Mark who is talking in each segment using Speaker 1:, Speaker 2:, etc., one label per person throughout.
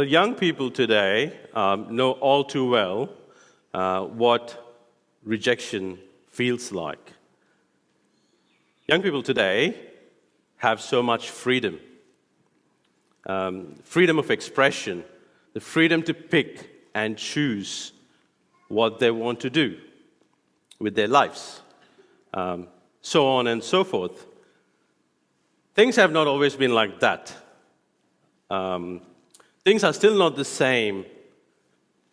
Speaker 1: Well, young people today know all too well what rejection feels like. Young people today have so much freedom, freedom of expression, the freedom to pick and choose what they want to do with their lives, so on and so forth. Things have not always been like that. Things are still not the same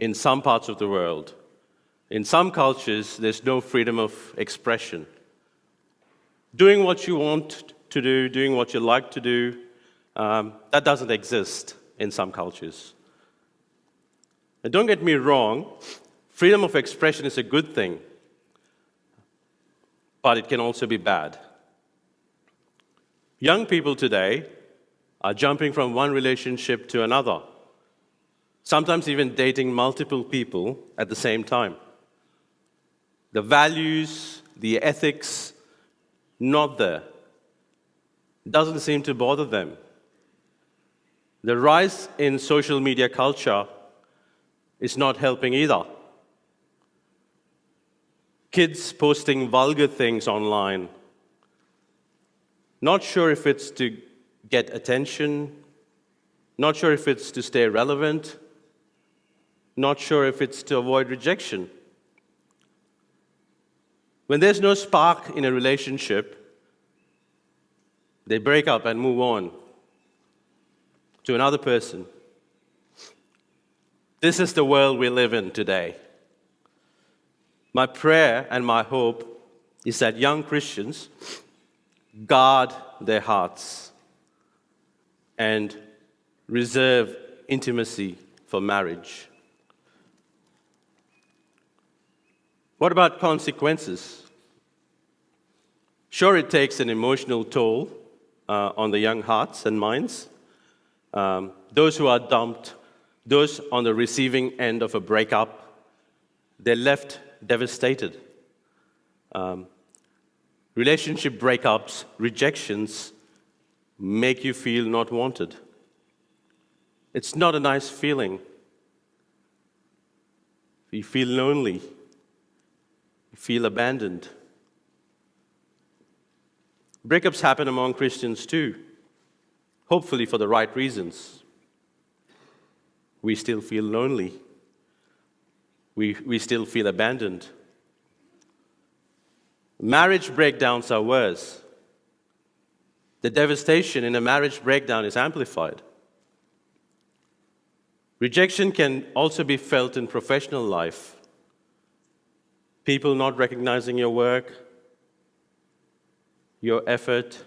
Speaker 1: in some parts of the world. In some cultures, there's no freedom of expression. Doing what you want to do, doing what you like to do, that doesn't exist in some cultures. And don't get me wrong, freedom of expression is a good thing, but it can also be bad. Young people today are jumping from one relationship to another, sometimes even dating multiple people at the same time. The values, the ethics, not there. Doesn't seem to bother them. The rise in social media culture is not helping either. Kids posting vulgar things online. Not sure if it's to get attention, not sure if it's to stay relevant, not sure if it's to avoid rejection. When there's no spark in a relationship, they break up and move on to another person. This is the world we live in today. My prayer and my hope is that young Christians guard their hearts and reserve intimacy for marriage. What about consequences? Sure, it takes an emotional toll on the young hearts and minds. Those who are dumped, those on the receiving end of a breakup, they're left devastated. Relationship breakups, rejections, make you feel not wanted. It's not a nice feeling. You feel lonely. You feel abandoned. Breakups happen among Christians too, hopefully for the right reasons. We still feel lonely. We still feel abandoned. Marriage breakdowns are worse. The devastation in a marriage breakdown is amplified. Rejection can also be felt in professional life. People not recognizing your work, your effort,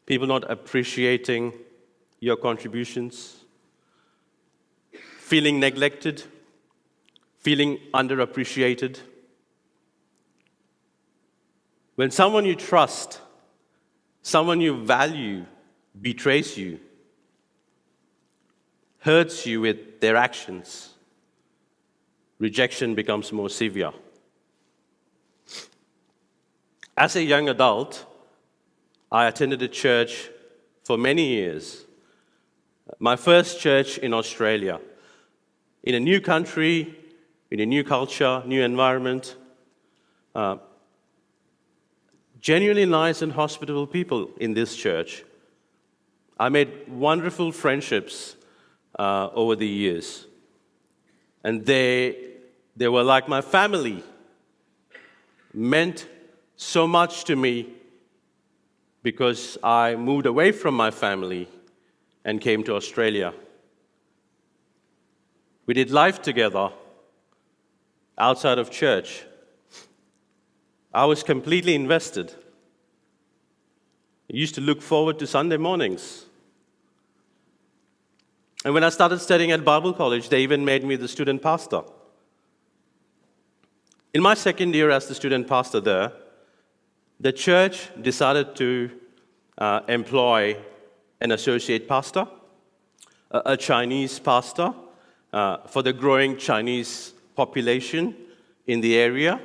Speaker 1: people not appreciating your contributions, feeling neglected, feeling underappreciated. When someone you trust, someone you value, betrays you, hurts you with their actions, rejection becomes more severe. As a young adult, I attended a church for many years. My first church in Australia. In a new country, in a new culture, new environment. Genuinely nice and hospitable people in this church. I made wonderful friendships over the years. And they were like my family. Meant so much to me because I moved away from my family and came to Australia. We did life together outside of church. I was completely invested. I used to look forward to Sunday mornings. And when I started studying at Bible college, they even made me the student pastor. In my second year as the student pastor there, the church decided to employ an associate pastor, a Chinese pastor, for the growing Chinese population in the area.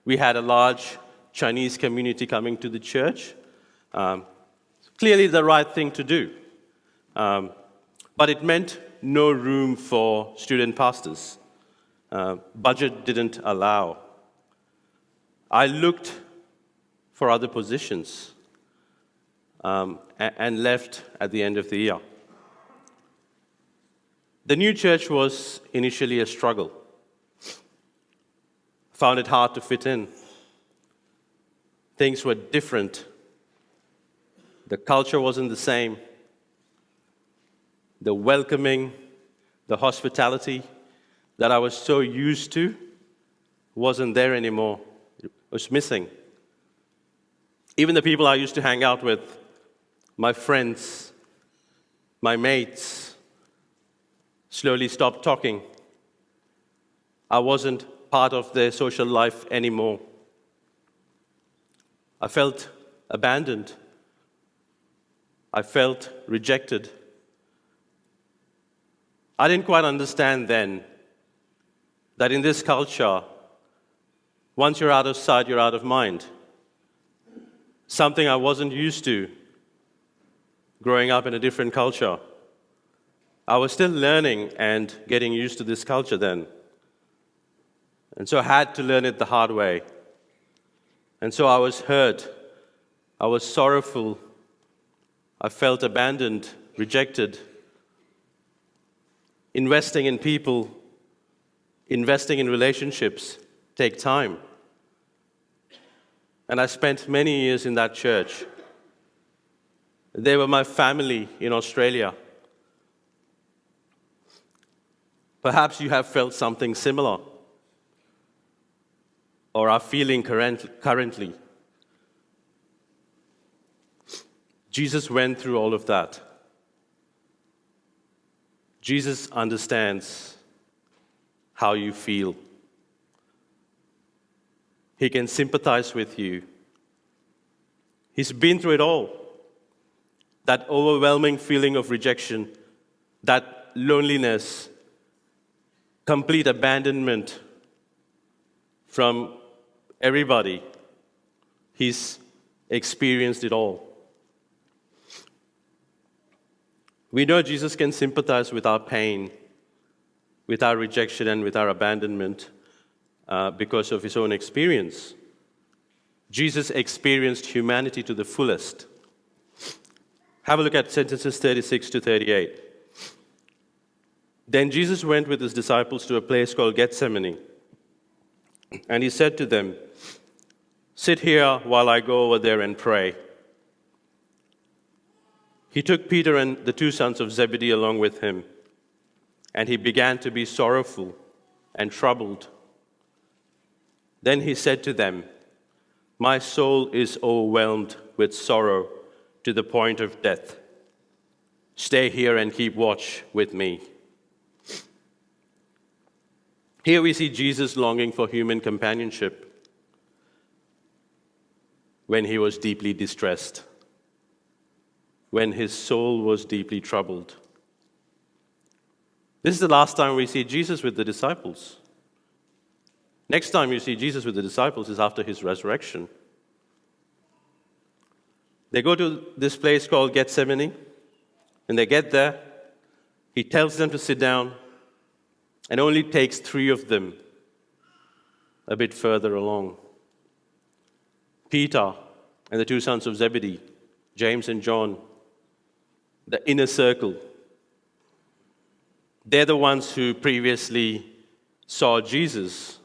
Speaker 1: We had a large Chinese community coming to the church. Clearly the right thing to do. But it meant no room for student pastors. Budget didn't allow. I looked for other positions and left at the end of the year. The new church was initially a struggle. Found it hard to fit in. Things were different. The culture wasn't the same. The welcoming, the hospitality that I was so used to wasn't there anymore. It was missing. Even the people I used to hang out with, my friends, my mates, slowly stopped talking. I wasn't part of their social life anymore. I felt abandoned. I felt rejected. I didn't quite understand then that in this culture, once you're out of sight, you're out of mind. Something I wasn't used to growing up in a different culture. I was still learning and getting used to this culture then. And so I had to learn it the hard way. And so I was hurt. I was sorrowful. I felt abandoned, rejected. Investing in people, investing in relationships take time. And I spent many years in that church. They were my family in Australia. Perhaps you have felt something similar or are feeling currently. Jesus went through all of that. Jesus understands how you feel. He can sympathize with you. He's been through it all. That overwhelming feeling of rejection, that loneliness, complete abandonment from everybody. He's experienced it all. We know Jesus can sympathize with our pain, with our rejection, and with our abandonment because of his own experience. Jesus experienced humanity to the fullest. Have a look at sentences 36 to 38. Then Jesus went with his disciples to a place called Gethsemane, and he said to them, "Sit here while I go over there and pray." He took Peter and the two sons of Zebedee along with him, and he began to be sorrowful and troubled. Then he said to them, "My soul is overwhelmed with sorrow to the point of death. Stay here and keep watch with me." Here we see Jesus longing for human companionship when he was deeply distressed, when his soul was deeply troubled. This is the last time we see Jesus with the disciples. Next time you see Jesus with the disciples is after his resurrection. They go to this place called Gethsemane, and they get there. He tells them to sit down, and only takes 3 of them a bit further along. Peter and the 2 sons of Zebedee, James and John, the inner circle. They're the ones who previously saw Jesus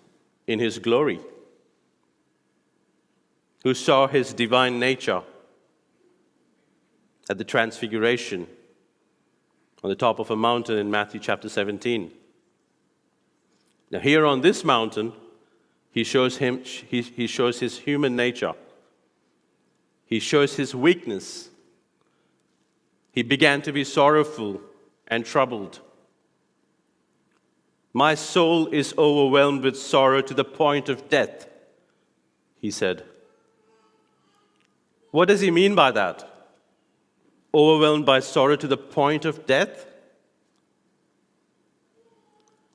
Speaker 1: in his glory, who saw his divine nature at the transfiguration on the top of a mountain in Matthew chapter 17. Now here on this mountain, he shows his human nature. He shows his weakness. He began to be sorrowful and troubled. "My soul is overwhelmed with sorrow to the point of death," he said. What does he mean by that? Overwhelmed by sorrow to the point of death?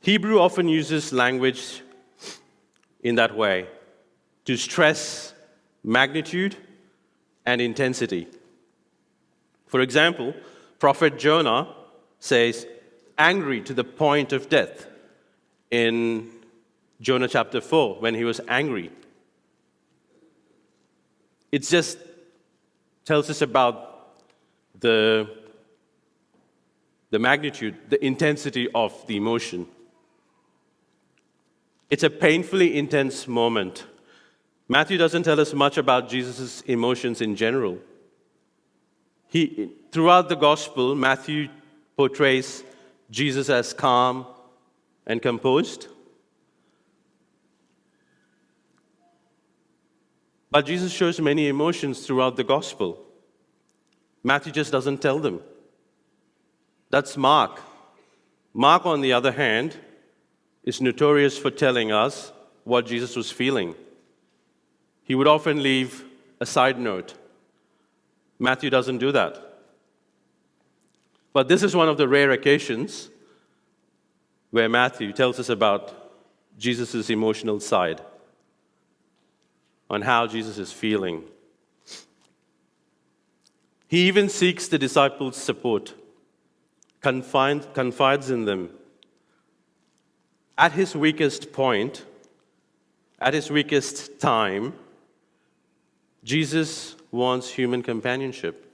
Speaker 1: Hebrew often uses language in that way to stress magnitude and intensity. For example, Prophet Jonah says, angry to the point of death in Jonah chapter 4 when he was angry. It just tells us about the magnitude, the intensity of the emotion. It's a painfully intense moment. Matthew doesn't tell us much about Jesus' emotions in general. Throughout the gospel, Matthew portrays Jesus as calm and composed. But Jesus shows many emotions throughout the gospel. Matthew just doesn't tell them. That's Mark. Mark, on the other hand, is notorious for telling us what Jesus was feeling. He would often leave a side note. Matthew doesn't do that. But this is one of the rare occasions where Matthew tells us about Jesus' emotional side, on how Jesus is feeling. He even seeks the disciples' support, confides in them. At his weakest point, at his weakest time, Jesus wants human companionship,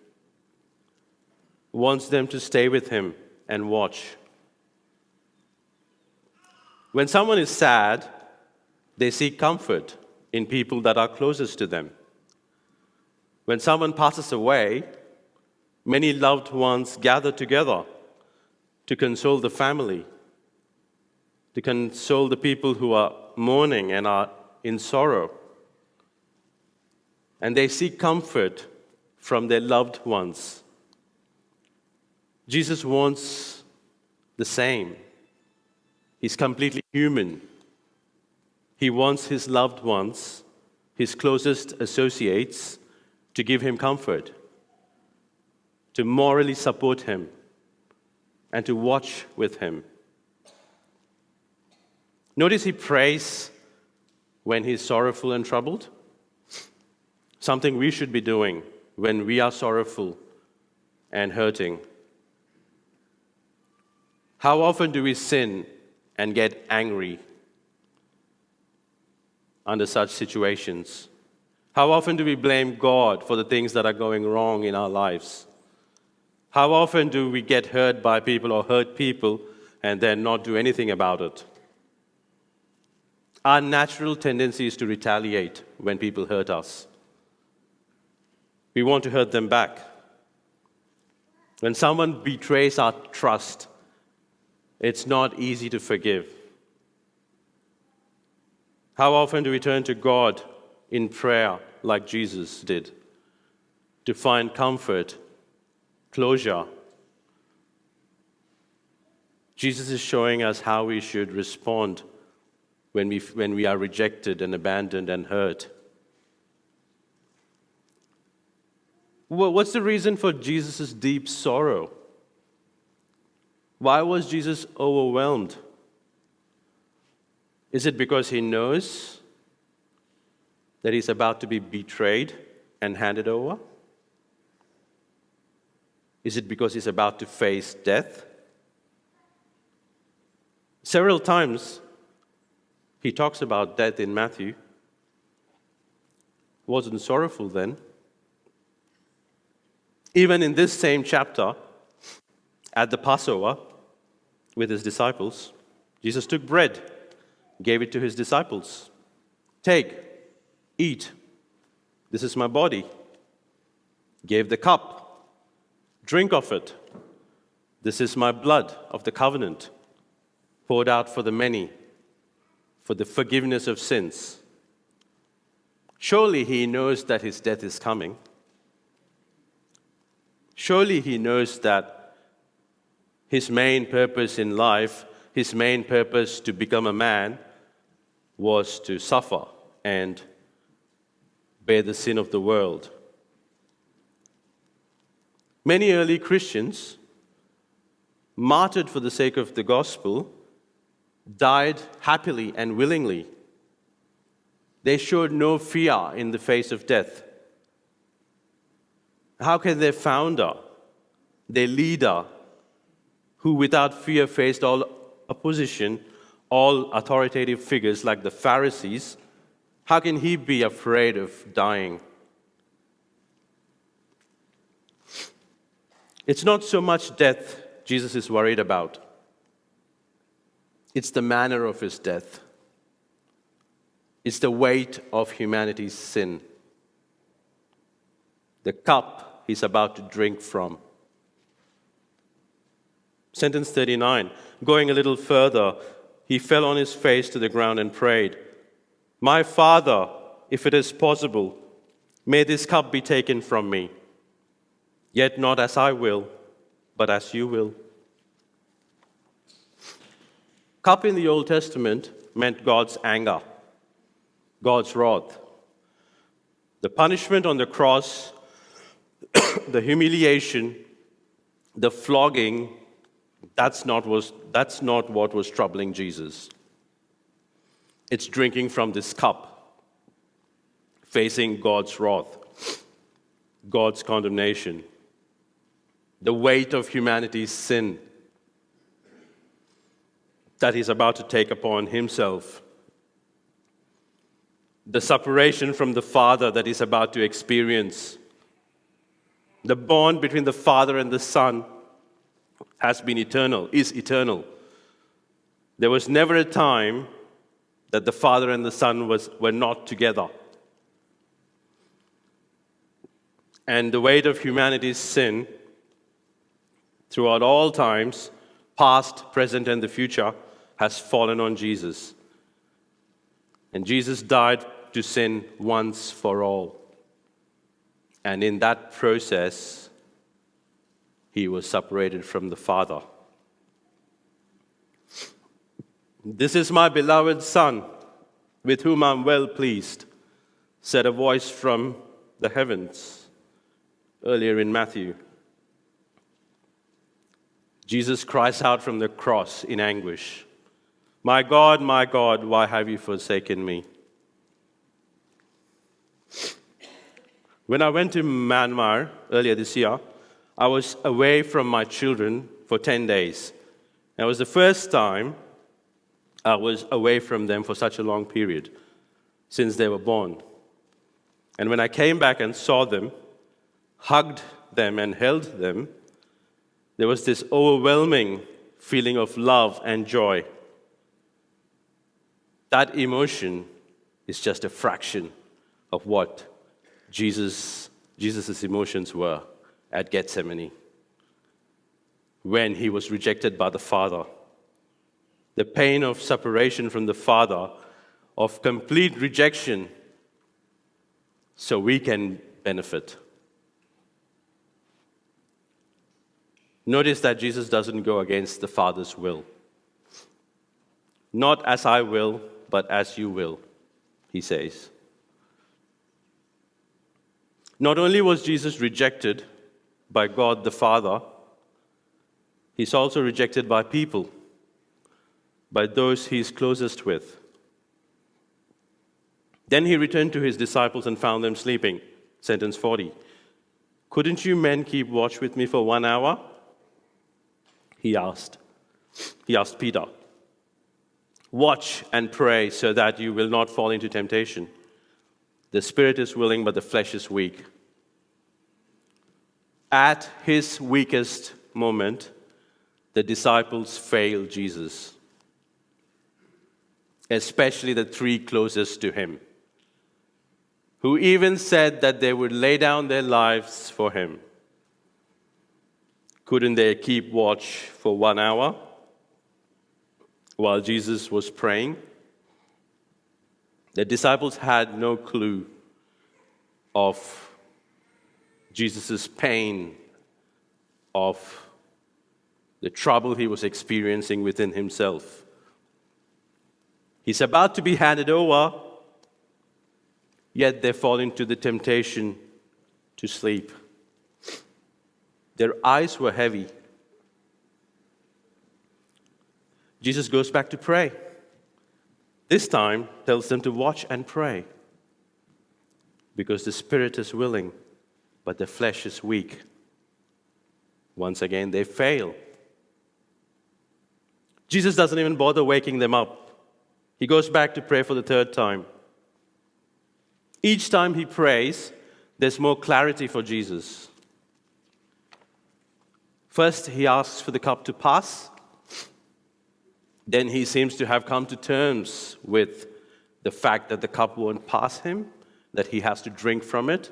Speaker 1: wants them to stay with him and watch. When someone is sad, they seek comfort in people that are closest to them. When someone passes away, many loved ones gather together to console the family, to console the people who are mourning and are in sorrow. And they seek comfort from their loved ones. Jesus wants the same. He's completely human. He wants his loved ones, his closest associates, to give him comfort, to morally support him, and to watch with him. Notice he prays when he's sorrowful and troubled. Something we should be doing when we are sorrowful and hurting. How often do we sin and get angry under such situations? How often do we blame God for the things that are going wrong in our lives? How often do we get hurt by people or hurt people and then not do anything about it? Our natural tendency is to retaliate when people hurt us. We want to hurt them back. When someone betrays our trust, it's not easy to forgive. How often do we turn to God in prayer like Jesus did to find comfort, closure? Jesus is showing us how we should respond when we are rejected and abandoned and hurt. What's the reason for Jesus' deep sorrow? Why was Jesus overwhelmed? Is it because he knows that he's about to be betrayed and handed over? Is it because he's about to face death? Several times he talks about death in Matthew. Wasn't sorrowful then. Even in this same chapter, at the Passover with his disciples, Jesus took bread, gave it to his disciples. Take, eat. This is my body. Gave the cup. Drink of it. This is my blood of the covenant, poured out for the many, for the forgiveness of sins. Surely he knows that his death is coming. Surely he knows that his main purpose in life, his main purpose to become a man, was to suffer and bear the sin of the world. Many early Christians, martyred for the sake of the gospel, died happily and willingly. They showed no fear in the face of death. How can their founder, their leader, who without fear faced all opposition, all authoritative figures like the Pharisees, how can he be afraid of dying? It's not so much death Jesus is worried about. It's the manner of his death. It's the weight of humanity's sin. The cup he's about to drink from. Sentence 39, going a little further, he fell on his face to the ground and prayed, "My Father, if it is possible, may this cup be taken from me. Yet not as I will, but as you will." Cup in the Old Testament meant God's anger, God's wrath. The punishment on the cross, the humiliation, the flogging, that's not what was troubling Jesus. It's drinking from this cup, facing God's wrath, God's condemnation, the weight of humanity's sin that he's about to take upon himself, the separation from the Father that he's about to experience. The bond between the Father and the Son has been eternal, is eternal. There was never a time that the Father and the Son were not together. And the weight of humanity's sin throughout all times, past, present, and the future, has fallen on Jesus. And Jesus died to sin once for all. And in that process, he was separated from the Father. "This is my beloved Son, with whom I'm well pleased," said a voice from the heavens earlier in Matthew. Jesus cries out from the cross in anguish, my God, why have you forsaken me?" When I went to Myanmar earlier this year, I was away from my children for 10 days. It was the first time I was away from them for such a long period, since they were born. And when I came back and saw them, hugged them and held them, there was this overwhelming feeling of love and joy. That emotion is just a fraction of what Jesus' emotions were at Gethsemane when he was rejected by the Father. The pain of separation from the Father, of complete rejection, so we can benefit. Notice that Jesus doesn't go against the Father's will. "Not as I will, but as you will," he says. Not only was Jesus rejected by God the Father, he's also rejected by people, by those he's closest with. Then he returned to his disciples and found them sleeping. Sentence 40. "Couldn't you men keep watch with me for 1 hour?" He asked Peter. "Watch and pray so that you will not fall into temptation. The spirit is willing, but the flesh is weak." At his weakest moment, the disciples failed Jesus, especially the three closest to him, who even said that they would lay down their lives for him. Couldn't they keep watch for 1 hour while Jesus was praying? The disciples had no clue of Jesus' pain, of the trouble he was experiencing within himself. He's about to be handed over, yet they fall into the temptation to sleep. Their eyes were heavy. Jesus goes back to pray. This time, tells them to watch and pray, because the spirit is willing, but the flesh is weak. Once again, they fail. Jesus doesn't even bother waking them up. He goes back to pray for the third time. Each time he prays, there's more clarity for Jesus. First, he asks for the cup to pass. Then he seems to have come to terms with the fact that the cup won't pass him, that he has to drink from it.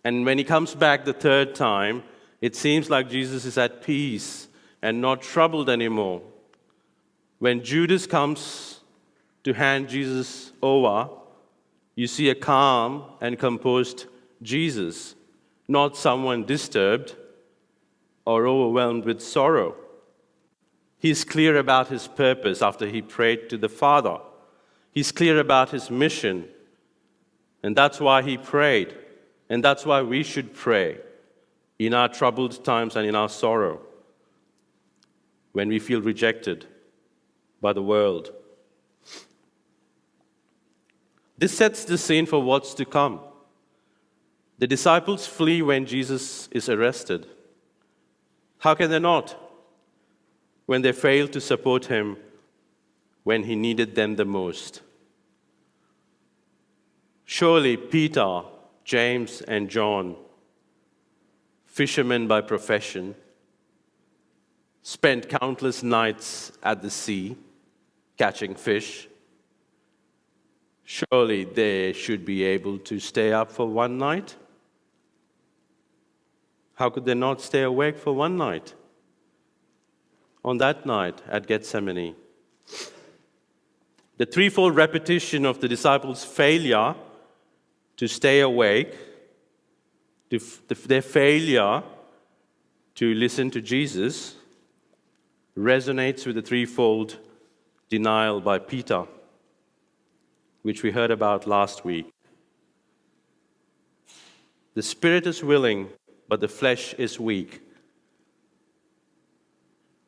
Speaker 1: And when he comes back the third time, it seems like Jesus is at peace and not troubled anymore. When Judas comes to hand Jesus over, you see a calm and composed Jesus, not someone disturbed or overwhelmed with sorrow. He's clear about his purpose after he prayed to the Father. He's clear about his mission. And that's why he prayed. And that's why we should pray in our troubled times and in our sorrow, when we feel rejected by the world. This sets the scene for what's to come. The disciples flee when Jesus is arrested. How can they not? When they fail to support him when he needed them the most. Surely Peter, James, and John, fishermen by profession, spent countless nights at the sea catching fish. Surely they should be able to stay up for one night. How could they not stay awake for one night? On that night at Gethsemane, the threefold repetition of the disciples' failure to stay awake, their failure to listen to Jesus, resonates with the threefold denial by Peter, which we heard about last week. The spirit is willing, but the flesh is weak.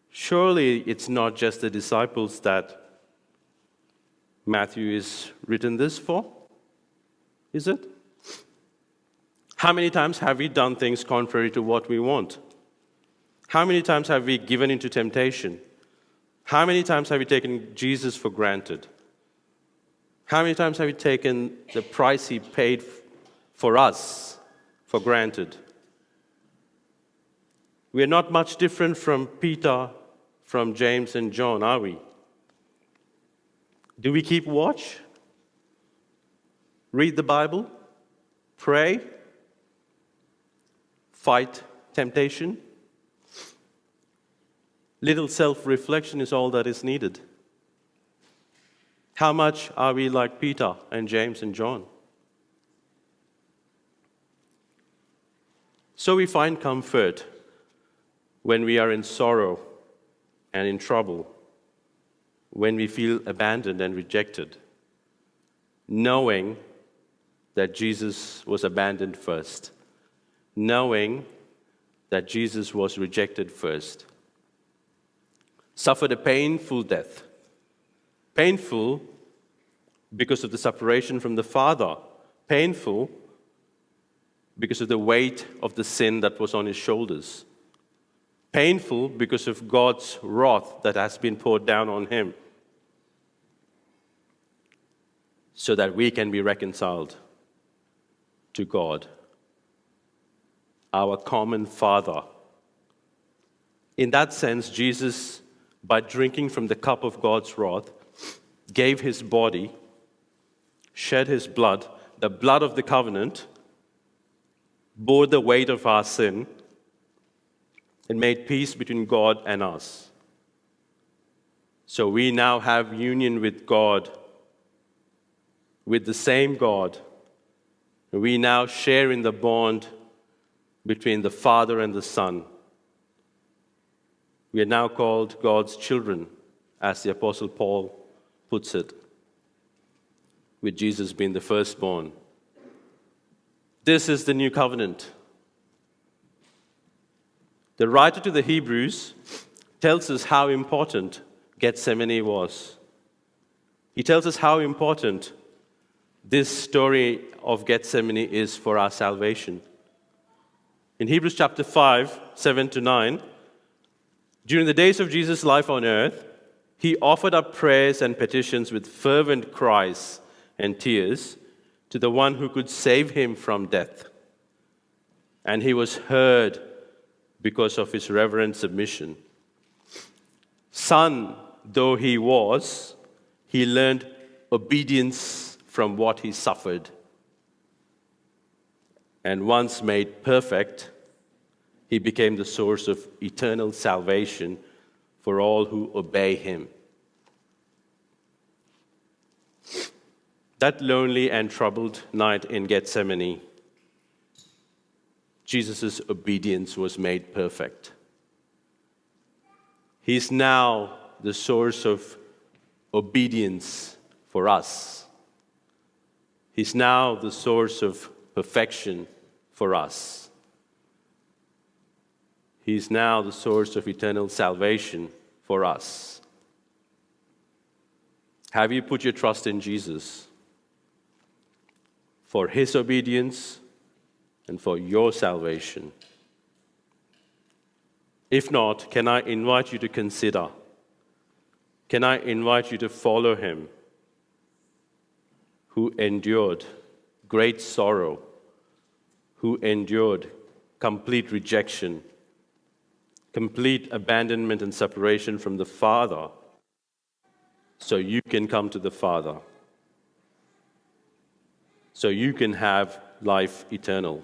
Speaker 1: Surely it's not just the disciples that Matthew is written this for, is it? How many times have we done things contrary to what we want? How many times have we given into temptation? How many times have we taken Jesus for granted? How many times have we taken the price he paid for us for granted? We are not much different from Peter, from James and John, are we? Do we keep watch? Read the Bible? Pray? Fight temptation? Little self-reflection is all that is needed. How much are we like Peter and James and John? So we find comfort when we are in sorrow and in trouble, when we feel abandoned and rejected, knowing that Jesus was abandoned first, knowing that Jesus was rejected first, suffered a painful death. Painful because of the separation from the Father. Painful because of the weight of the sin that was on his shoulders. Painful because of God's wrath that has been poured down on him, so that we can be reconciled to God, our common Father. In that sense, Jesus, by drinking from the cup of God's wrath, gave his body, shed his blood, the blood of the covenant, bore the weight of our sin, and made peace between God and us. So we now have union with God, with the same God. We now share in the bond between the Father and the Son. We are now called God's children, as the Apostle Paul puts it, with Jesus being the firstborn. This is the new covenant. The writer to the Hebrews tells us how important Gethsemane was. He tells us how important this story of Gethsemane is for our salvation. In Hebrews chapter 5, 7-9, During the days of Jesus' life on earth, he offered up prayers and petitions with fervent cries and tears to the one who could save him from death. And he was heard because of his reverent submission. Son though he was, he learned obedience from what he suffered. And once made perfect, he became the source of eternal salvation for all who obey him. That lonely and troubled night in Gethsemane, Jesus' obedience was made perfect. He's now the source of obedience for us. He's now the source of perfection for us. He's now the source of eternal salvation for us. Have you put your trust in Jesus for his obedience and for your salvation? If not, can I invite you to consider? Can I invite you to follow him who endured great sorrow, who endured complete rejection, complete abandonment and separation from the Father, so you can come to the Father, so you can have life eternal.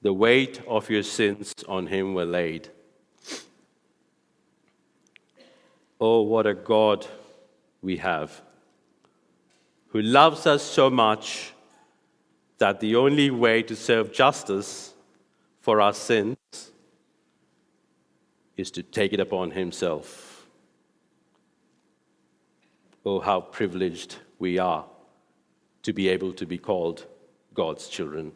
Speaker 1: The weight of your sins on him were laid. Oh, what a God we have, who loves us so much that the only way to serve justice for our sins is to take it upon himself. Oh, how privileged we are to be able to be called God's children.